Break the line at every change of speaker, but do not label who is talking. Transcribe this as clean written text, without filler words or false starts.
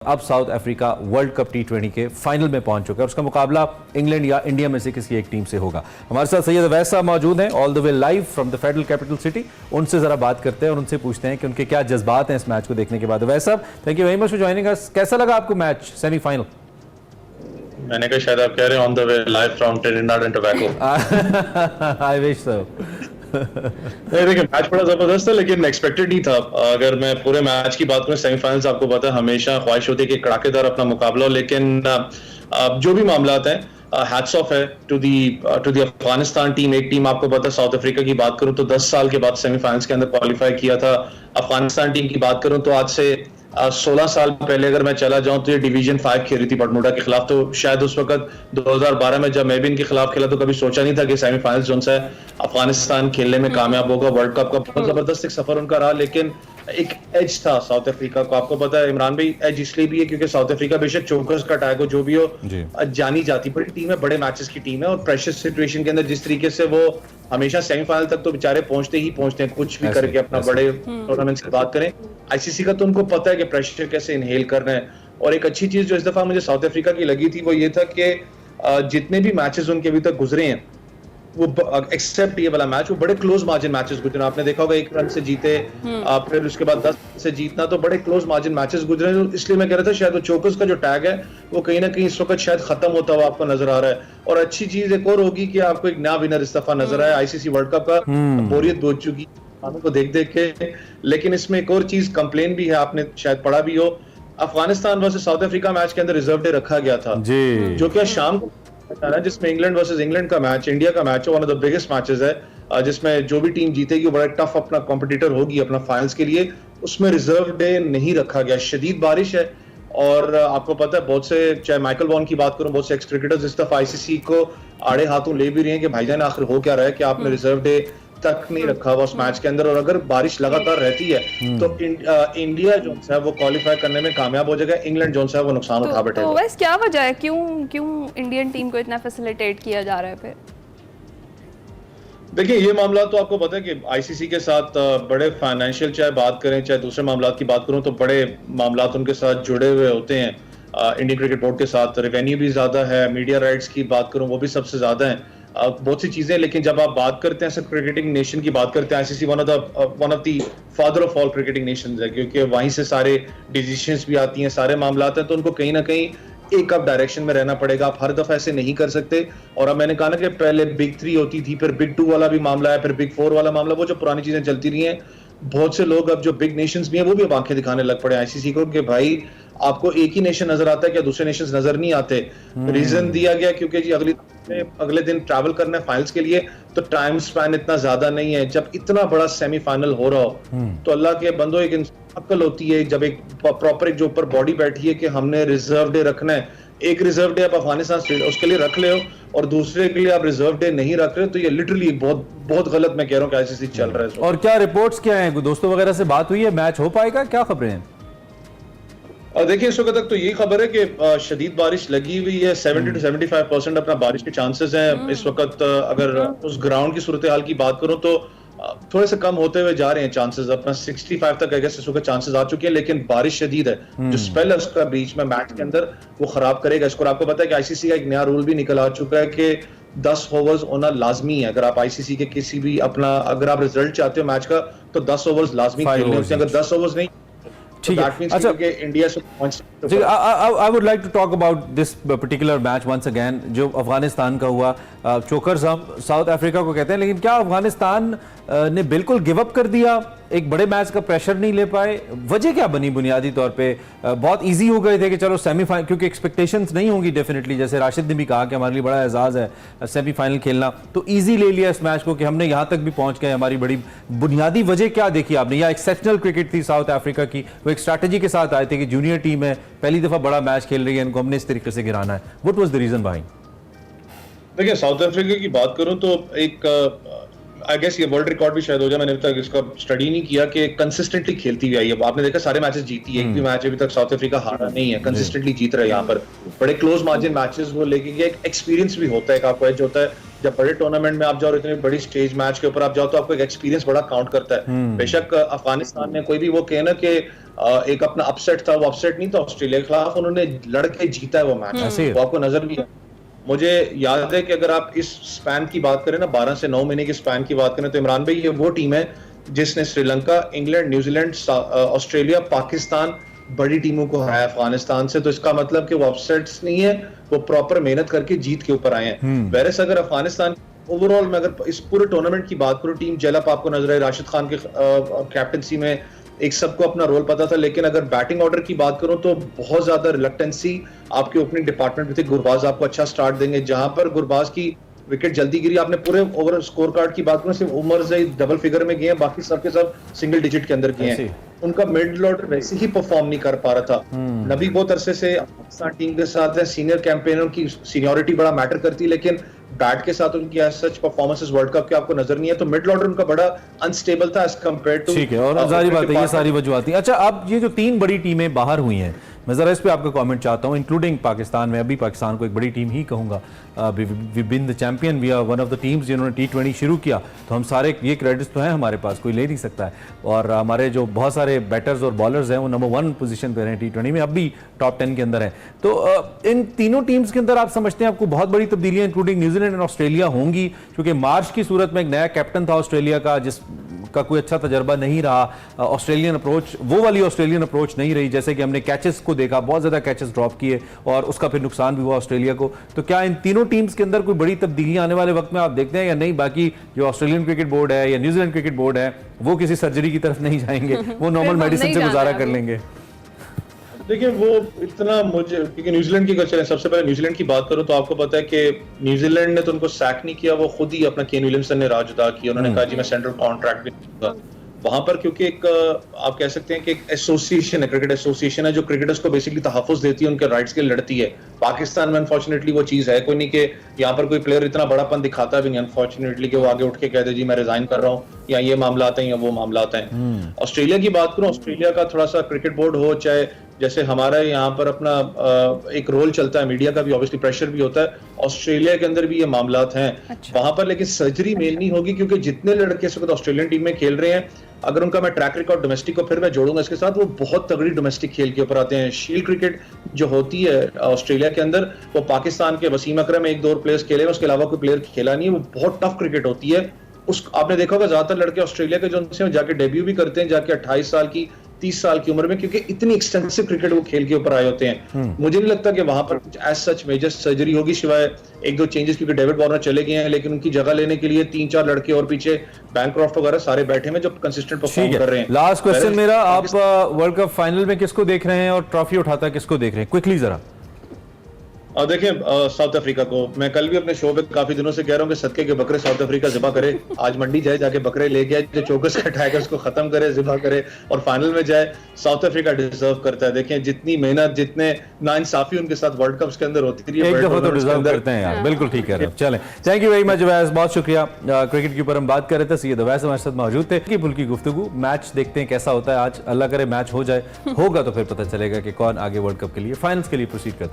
अब south Africa world cup टी20 के final में पहुंच चुका है। उसका मुकाबला इंग्लैंड या इंडिया में से किसी एक टीम से होगा। हमारे साथ सैयद अवैस साहब मौजूद हैं all the way live from the federal capital city. उनसे जरा बात करते हैं और उनसे पूछते हैं कि उनके क्या जज्बात हैं इस मैच को देखने के बाद। अवैस साहब, thank you very much for joining us. कैसा लगा आपको मैच सेमीफाइनल?
मैंने कहा शायद आप कह रहे हैं on the way live from Trinidad and Tobago.
I wish so.
नहीं, देखिए मैच बड़ा जबरदस्त था लेकिन एक्सपेक्टेड ही था। अगर मैं पूरे मैच की बात करूं, सेमीफाइनल्स आपको पता है हमेशा ख्वाहिश होती है कि कड़ाकेदार अपना मुकाबला हो, लेकिन जो भी मामलात हैं, हैट्स ऑफ है टू दी अफगानिस्तान टीम। एक टीम आपको पता है, साउथ अफ्रीका की बात करूं तो 10 साल के बाद सेमीफाइनल्स के अंदर क्वालिफाई किया था। अफगानिस्तान टीम की बात करूं तो आज से 16 साल पहले अगर मैं चला जाऊं तो ये डिवीजन 5 खेली थी बरमूडा के खिलाफ। तो शायद उस वक्त 2012 में जब मैं भी इनके खिलाफ खेला तो कभी सोचा नहीं था कि सेमीफाइनल्स जो है अफगानिस्तान खेलने में कामयाब होगा। वर्ल्ड कप का बहुत जबरदस्त एक सफर उनका रहा, लेकिन एक एज था साउथ अफ्रीका को। आपको पता है इमरान भाई, एज इसलिए भी है क्योंकि साउथ अफ्रीका बेशक चोकर्स का टैग हो, जो भी हो, जानी जाती बड़ी टीम है, बड़े मैचेस की टीम है। और प्रेशर सिचुएशन के अंदर जिस तरीके से वो हमेशा सेमीफाइनल तक तो बेचारे पहुंचते ही पहुंचते हैं, कुछ भी करके अपना बड़े टूर्नामेंट्स की बात करें। आईसीसी का तो उनको पता है कि प्रेशर कैसे इनहेल करना है। और एक अच्छी चीज जो इस दफा मुझे साउथ अफ्रीका की लगी थी वो ये था कि जितने भी मैचेस उनके अभी तक गुजरे हैं, वो एक्सेप्ट ये वाला मैच, वो बड़े क्लोज मार्जिन मैचेस गुजरे। आपने देखा होगा 1 रन से जीते, फिर उसके बाद 10 से जीतना, तो बड़े क्लोज मार्जिन मैचेस गुजरे। इसलिए मैं कह रहा था शायद वो चोकर्स का जो टैग है वो कहीं ना कहीं इस वक्त शायद खत्म होता हुआ आपको नजर आ रहा है। और अच्छी चीज एक और होगी कि आपको एक नया विनर इस दफा नजर आया। आईसीसी वर्ल्ड कप का बोरियत हो चुकी को देख के, लेकिन इसमें एक और चीज कंप्लेन भी है, आपने शायद पढ़ा भी हो। Afghanistan versus south Africa match के अंदर रिजर्व डे रखा गया था जी, जो कि शाम को जिसमें इंग्लैंड वर्सेस इंग्लैंड का मैच, इंडिया का match, one of the biggest matches है, जिसमें जो भी टीम जीतेगी वो बड़ा टफ अपना कॉम्पिटिटर होगी अपना फाइनल्स के लिए। उसमें रिजर्व डे नहीं रखा गया। शदीद बारिश है और आपको पता है बहुत से, चाहे माइकल वॉन की बात करूं, बहुत से एक्स क्रिकेटर्स इस दफा आईसीसी को आड़े हाथों ले भी रहे हैं कि भाईजान आखिर हो क्या रहा है कि आपने रिजर्व डे तक नहीं रखा हुआ उस मैच के अंदर। और अगर बारिश लगातार रहती है तो इंडिया जो है वो क्वालिफाई करने में कामयाब हो जाएगा, इंग्लैंड जो है वो नुकसान उठा बैठेगा।
तो वैसे क्या वजह है, क्यों इंडियन टीम को इतना फैसिलिटेट किया जा रहा है फिर?
देखिए ये मामला तो आपको पता है कि आईसीसी के साथ बड़े फाइनेंशियल, चाहे बात करें चाहे दूसरे मामला की बात करूं, तो बड़े मामला उनके साथ जुड़े हुए होते हैं। इंडियन क्रिकेट बोर्ड के साथ रेवेन्यू भी ज्यादा है, मीडिया राइट्स की बात करूं वो भी सबसे ज्यादा है, बहुत सी चीजें। लेकिन जब आप बात करते हैं क्रिकेटिंग नेशन की बात करते हैं, ICC one of the father of all cricketing Nations है, क्योंकि वहीं से सारे डिसीजंस भी आती हैं, सारे मामलात हैं। तो उनको कहीं ना कहीं एक अप डायरेक्शन में रहना पड़ेगा। आप हर दफा ऐसे नहीं कर सकते। और अब मैंने कहा ना कि पहले बिग 3 होती थी, फिर बिग 2 वाला भी मामला है, फिर बिग 4 वाला मामला, वो जो पुरानी चीजें चलती रही हैं। बहुत से लोग अब जो बिग नेशंस भी हैं वो भी अब आंखें दिखाने लग पड़े आईसीसी को कि भाई आपको एक ही नेशन नजर आता है क्या, दूसरे नेशंस नजर नहीं आते। रीजन दिया गया क्योंकि जी अगले दिन ट्रैवल करना है फाइनल्स के लिए, तो टाइम स्पैन इतना ज्यादा नहीं है। जब इतना बड़ा सेमीफाइनल हो रहा हो तो अल्लाह के बंदो, एक अक्ल होती है जब एक प्रॉपर एक जो ऊपर बॉडी बैठी है कि हमने रिजर्व डे रखना है। एक रिजर्व डे आप अफगानिस्तान उसके लिए रख ले हो और दूसरे के लिए आप रिजर्व डे नहीं रख रहे, तो ये लिटरली बहुत गलत मैं कह रहा हूँ कि आईसीसी चल रहा है।
और क्या रिपोर्ट्स क्या हैं, दोस्तों वगैरह से बात हुई है, मैच हो पाएगा, क्या खबरें हैं?
और देखिए इस वक्त तक तो यही खबर है कि शदीद बारिश लगी हुई है। 70 to 75% अपना बारिश के चांसेस हैं इस वक्त। अगर उस ग्राउंड की सूरत हाल की बात करूं तो थोड़े से कम होते हुए जा रहे हैं चांसेस। अपना 65 तक आई गेस इस वक्त चांसेस आ चुके हैं, लेकिन बारिश शदीद है। जो स्पेल है उसका बीच में मैच के अंदर वो खराब करेगा इसको। आपको पता है कि आईसीसी का एक नया रूल भी निकल आ चुका है कि 10 ओवर्स होना लाजमी है। अगर आप आईसीसी के किसी भी अपना, अगर आप रिजल्ट चाहते हो मैच का, तो 10 ओवर्स लाजमी खेलने होते हैं। अगर 10 ओवर्स नहीं,
ठीक है। अच्छा, I would like to talk about this particular match once again, जो अफगानिस्तान का हुआ। चोकर्स हम साउथ अफ्रीका को कहते हैं, लेकिन क्या अफगानिस्तान ने बिल्कुल गिव अप कर दिया, एक बड़े मैच का प्रेशर नहीं ले पाए? वजह क्या बनी बुनियादी तौर पे? बहुत इजी हो गए थे कि चलो सेमीफाइनल, क्योंकि एक्सपेक्टेशंस नहीं होंगी डेफिनेटली, जैसे राशिद ने भी कहा कि हमारे लिए बड़ा एजाज है सेमीफाइनल खेलना, तो इजी ले लिया इस मैच को कि हमने यहाँ तक भी पहुंच गए। हमारी बड़ी बुनियादी वजह क्या देखी आपने? या एक्सेप्शनल क्रिकेट थी साउथ अफ्रीका की, वो एक स्ट्रैटेजी के साथ आए थे कि जूनियर टीम है, पहली दफा बड़ा मैच खेल रही है, इनको हमने इस तरीके से गिराना है। What was the reason behind?
देखिए साउथ अफ्रीका की बात करूं तो एक आई गेस ये वर्ल्ड रिकॉर्ड भी शायद हो जाए, मैंने अभी तक इसका स्टडी नहीं किया, कि कंसिस्टेंटली खेलती हुई आई है। आपने देखा सारे मैचेस जीती है, एक भी मैच अभी तक साउथ अफ्रीका हारा नहीं है, कंसिस्टेंटली जीत रहा है यहाँ पर। बड़े क्लोज मार्जिन मैचेस वो लेके गए, एक एक्सपीरियंस भी होता है, एक आपको एज होता है जब बड़े टूर्नामेंट में आप जाओ, इतनी बड़ी स्टेज मैच के ऊपर आप जाओ, तो आपको एक एक्सपीरियंस बड़ा काउंट करता है। बेशक अफगानिस्तान ने कोई भी वो कहे ना कि एक अपना अपसेट था, वो अपसेट नहीं था ऑस्ट्रेलिया के खिलाफ, उन्होंने लड़के जीता है वो मैच, वो आपको नजर भी है। मुझे याद है कि अगर आप इस स्पैन की बात करें ना, 12 से 9 महीने की स्पैन की बात करें, तो इमरान भाई ये वो टीम है जिसने Sri Lanka, England, New Zealand, Australia, Pakistan बड़ी टीमों को हराया अफगानिस्तान से। तो इसका मतलब कि वो अपसेट्स नहीं है, वो प्रॉपर मेहनत करके जीत के ऊपर आए हैं। वैसे अगर अफगानिस्तान ओवरऑल में अगर इस पूरे टूर्नामेंट की बात करूं, टीम जेलअप आपको नजर आई, राशिद खान के कैप्टनसी में एक सबको अपना रोल पता था। लेकिन अगर बैटिंग ऑर्डर की बात करूं तो बहुत ज्यादा रिलक्टेंसी आपके ओपनिंग डिपार्टमेंट में थी। गुरबाज आपको अच्छा स्टार्ट देंगे, जहां पर गुरबाज की विकेट जल्दी गिरी। आपने पूरे ओवर स्कोर कार्ड की बात करें, सिर्फ उमर जई डबल फिगर में गए हैं, बाकी सबके सब सिंगल डिजिट के अंदर गए हैं। उनका मिडिल ऑर्डर वैसे ही परफॉर्म नहीं कर पा रहा था। नबी बहुत अरसे से पाकिस्तान टीम के साथ है, सीनियर कैंपेनर की सीनियरिटी बड़ा मैटर करती है, लेकिन बैट के साथ उनकी age such performances world cup के आपको नजर नहीं है। तो मिडिल ऑर्डर उनका बड़ा अनस्टेबल था एज कंपेयर टू।
ठीक है, और सारी बात है, ये सारी वजूहत थी। अच्छा, अब ये जो 3 बड़ी टीमें बाहर हुई हैं, मैं जरा इस पे आपका कमेंट चाहता हूं, इंक्लूडिंग पाकिस्तान में। अभी पाकिस्तान को एक बड़ी टीम ही कहूंगा, we been the champion, we are one of the teams जिन्होंने T20 शुरू किया, तो हम सारे ये क्रेडिट्स तो हैं हमारे पास, कोई ले नहीं सकता है। और हमारे जो बहुत सारे बैटर्स और बॉलर्स हैं वो नंबर 1 पोजीशन पे हैं T20 में, अब भी टॉप 10 के अंदर है। तो इन तीनों टीम्स के अंदर आप समझते हैं आपको बहुत बड़ी तब्दीलियां इंक्लूडिंग न्यूजीलैंड और ऑस्ट्रेलिया होंगी, क्योंकि मार्च की सूरत में एक नया कैप्टन था ऑस्ट्रेलिया का, जिसका कोई अच्छा तजर्बा नहीं रहा। ऑस्ट्रेलियन अप्रोच वो वाली ऑस्ट्रेलियन अप्रोच नहीं रही, जैसे कि हमने कैचेस को देखा, बहुत ज्यादा कैचेस ड्रॉप किए और उसका फिर नुकसान भी हुआ ऑस्ट्रेलिया को। तो क्या इन तीनों टीम्स के अंदर कोई बड़ी तब्दीलियां आने वाले वक्त में आप देखते हैं या नहीं? बाकी जो ऑस्ट्रेलियन क्रिकेट बोर्ड है या न्यूजीलैंड क्रिकेट बोर्ड है, वो किसी सर्जरी की तरफ नहीं जाएंगे, वो नॉर्मल मेडिसिन से गुजारा कर लेंगे।
देखिए वो इतना, मुझे क्योंकि न्यूजीलैंड की अगर चलें, सबसे पहले न्यूजीलैंड की बात करूं तो आपको पता है कि न्यूजीलैंड ने तो उनको सैक नहीं किया, वो खुद ही अपना केन विलियमसन ने राज अदा किया। उन्होंने कहा जी मैं सेंट्रल कॉन्ट्रैक्ट भी दूंगा वहां पर, क्योंकि एक आप कह सकते हैं कि एक एसोसिएशन है, क्रिकेट एसोसिएशन है जो क्रिकेटर्स को बेसिकली तहफ़्फ़ुज़ देती है, उनके राइट्स के लिए लड़ती है। पाकिस्तान में अनफॉर्चुनेटली वो चीज है कोई नहीं, कि यहाँ पर कोई प्लेयर इतना बड़ापन दिखाता भी नहीं अनफॉर्चुनेटली कि वो आगे उठ के कह दे जी मैं रिजाइन कर रहा हूँ, या ये मामला आते हैं या वो मामला आते हैं। ऑस्ट्रेलिया की बात करूँ, ऑस्ट्रेलिया का थोड़ा सा क्रिकेट बोर्ड हो, चाहे जैसे हमारा यहाँ पर अपना एक रोल चलता है, मीडिया का भी ऑब्वियसली प्रेशर भी होता है, ऑस्ट्रेलिया के अंदर भी ये मामलात हैं। अच्छा। वहां पर लेकिन सर्जरी मेल नहीं होगी, क्योंकि जितने लड़के इस वक्त ऑस्ट्रेलियन टीम में खेल रहे हैं, अगर उनका मैं ट्रैक रिकॉर्ड डोमेस्टिक को फिर मैं जोड़ूंगा इसके साथ, वो बहुत तगड़ी डोमेस्टिक खेल के ऊपर आते हैं। शील्ड क्रिकेट जो होती है ऑस्ट्रेलिया के अंदर, वो पाकिस्तान के वसीम अकरम एक 2 प्लेयर्स खेले, उसके अलावा कोई प्लेयर खेला नहीं है, वो बहुत टफ क्रिकेट होती है। उस आपने देखा होगा ज्यादातर लड़के ऑस्ट्रेलिया के जो उनसे जाके डेब्यू भी करते हैं, जाके 28 साल की 30 साल की उम्र में, क्योंकि इतनी एक्सटेंसिव क्रिकेट वो खेल के ऊपर आए होते हैं। मुझे नहीं लगता कि वहां पर कुछ एज सच मेजर सर्जरी होगी, सिवाय 1-2 चेंजेस, क्योंकि डेविड वार्नर चले गए हैं, लेकिन उनकी जगह लेने के लिए 3-4 लड़के और पीछे बैंक्रॉफ्ट वगैरह सारे बैठे हैं जो कंसिस्टेंट परफॉर्म कर रहे हैं।
लास्ट क्वेश्चन मेरा, आप वर्ल्ड कप फाइनल में किसको देख रहे हैं और ट्रॉफी उठाता किसको देख रहे हैं? क्विकली जरा।
और देखिए साउथ अफ्रीका को मैं कल भी अपने शो पे काफी दिनों से कह रहा हूँ कि सदके के बकरे साउथ अफ्रीका ज़िबा करे। आज मंडी जाए, जाके बकरे ले गया, जो चौकस हटाएगा उसको खत्म करे, ज़िबा करे और फाइनल में जाए। साउथ अफ्रीका डिजर्व करता है। देखें जितनी मेहनत, जितने नाइंसाफी उनके साथ वर्ल्ड कप के अंदर होती है,
एक दफा तो डिजर्व करते हैं यार। बिल्कुल ठीक है। चलें, थैंक यू वेरी मच वैस, बहुत शुक्रिया। क्रिकेट के ऊपर हम बात कर रहे थे, सैयद अवैस हमारे साथ मौजूद थे। फुल्की गुफ्तगू, मैच देखते हैं कैसा होता है आज। अल्लाह करे मैच हो जाए, होगा तो फिर पता चलेगा कि कौन आगे वर्ल्ड कप के लिए फाइनल्स के लिए प्रोसीड करता है।